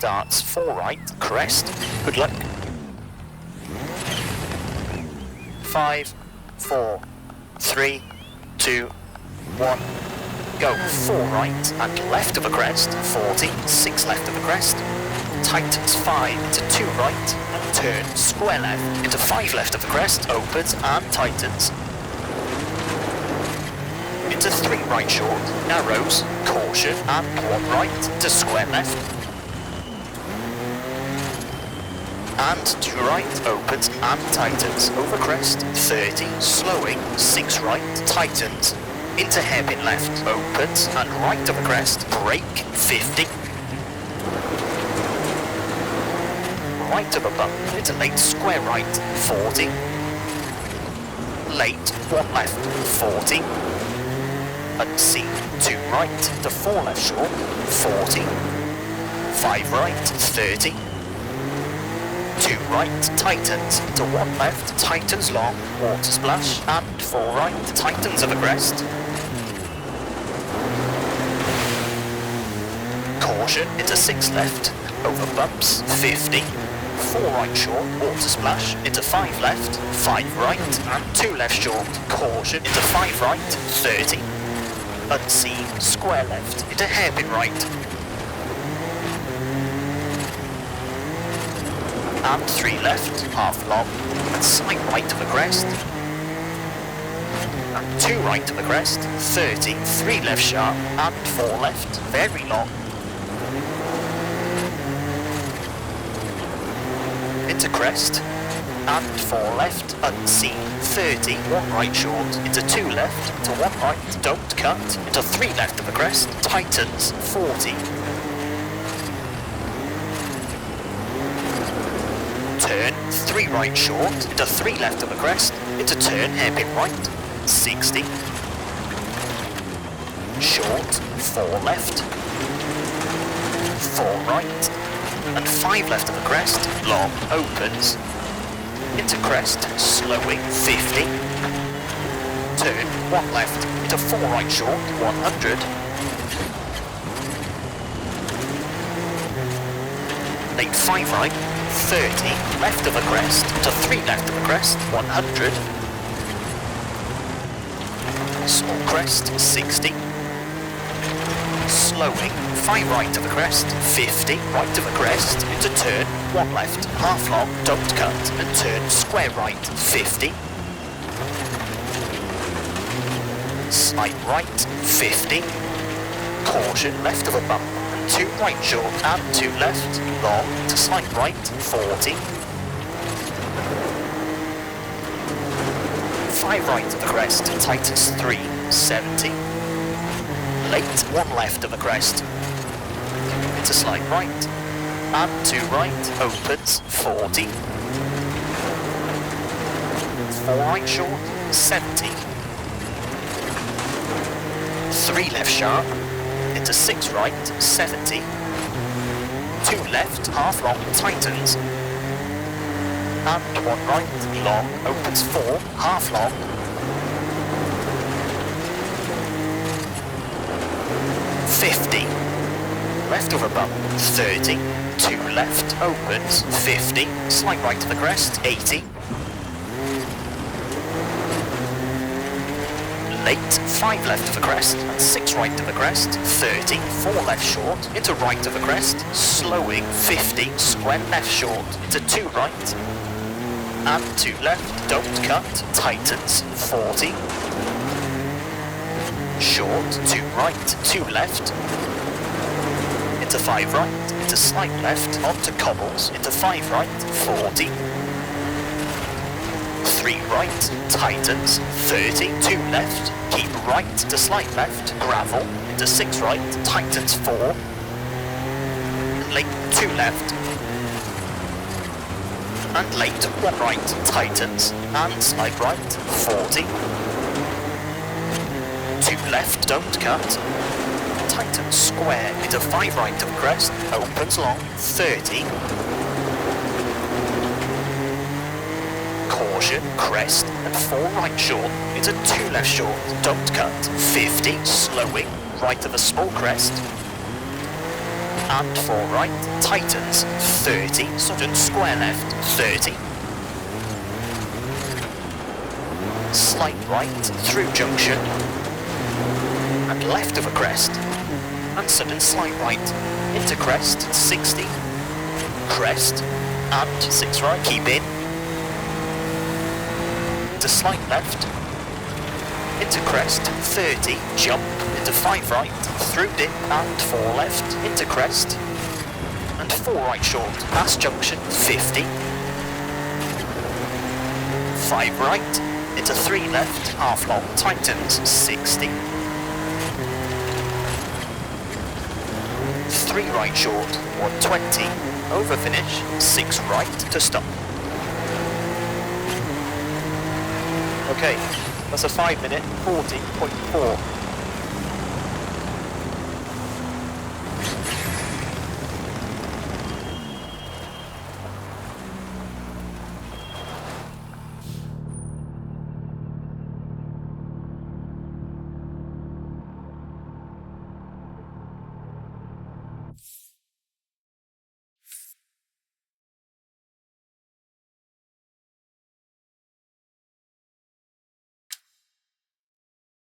starts 4 right, crest, good luck. 5, 4, 3, 2, 1, go 4 right and left of a crest, 40, 6 left of a crest, tightens 5 into 2 right, and turn square left into 5 left of the crest, opens and tightens. Into 3 right short, narrows, caution, and 1 right to square left. And 2 right, opens and tightens, over crest, 30, slowing, 6 right, tightens. Into hairpin left, opens and right of a crest, brake, 50. Right of a bump, into late square right, 40. Late, 1 left, 40. Unseen, 2 right to 4 left short, 40. 5 right, 30. 2 right, tightens to 1 left, tightens long, water splash, and 4 right, tightens of a crest. Caution into 6 left, over bumps, 50. 4 right short, water splash, into 5 left, 5 right, and 2 left short, caution into 5 right, 30. Unseen, square left, into hairpin right. And 3 left, half long, and slight right of a crest. And 2 right of a crest, 30, 3 left sharp, and 4 left, very long. Into crest, and 4 left, unseen, 30, 1 right short, into 2 left, to 1 right, don't cut, into 3 left of a crest, tightens, 40. Turn, 3 right short, into 3 left of a crest, into turn, hairpin right, 60. Short, 4 left, 4 right, and 5 left of a crest, long, opens. Into crest, slowing, 50. Turn, 1 left, into 4 right short, 100. Late 5 right, 30, left of a crest, to 3 left of a crest, 100. Small crest, 60. Slowing, 5 right of a crest, 50, right of a crest, into turn, 1 left, half long, don't cut, and turn square right, 50. Slight right, 50. Caution, left of a bump, and 2 right short, and 2 left, long, to slight right, 40. 5 right of the crest, tightens 3, 70. Late, 1 left of a crest, into slight right, and 2 right, opens, 40. 4 right short, 70. 3 left sharp, into 6 right, 70. 2 left, half long, tightens. And 1 right, long, opens 4, half long. 50. Left of a bump, 30. 2 left, opens, 50. Slight right to the crest, 80. Late, 5 left of the crest, and 6 right of the crest, 30. 4 left short, into right of the crest, slowing, 50. Square left short, into 2 right. And 2 left, don't cut, tightens, 40. Short, 2 right, 2 left, into 5 right, into slight left, onto cobbles, into 5 right, 40. 3 right, tightens, 30, 2 left, keep right to slight left, gravel, into 6 right, tightens 4. Late, 2 left, and late, 1 right, tightens, and slight right, 40. 2 left, don't cut. Tightens square into 5 right of crest, opens long, 30. Caution, crest, and 4 right short into 2 left short, don't cut, 50. Slowing, right of a small crest. and 4 right, tightens, 30, sudden square left, 30. Slight right, through junction, and left of a crest, and sudden slight right, into crest, 60, crest, and 6 right, keep in, into slight left, into crest, 30, jump, into 5 right, through dip, and 4 left, into crest, and 4 right short, past junction, 50, 5 right, into 3 left, half long, tightens, 60, 3 right short, 120, over finish, 6 right to stop. Okay, that's a 5 minute 40.4.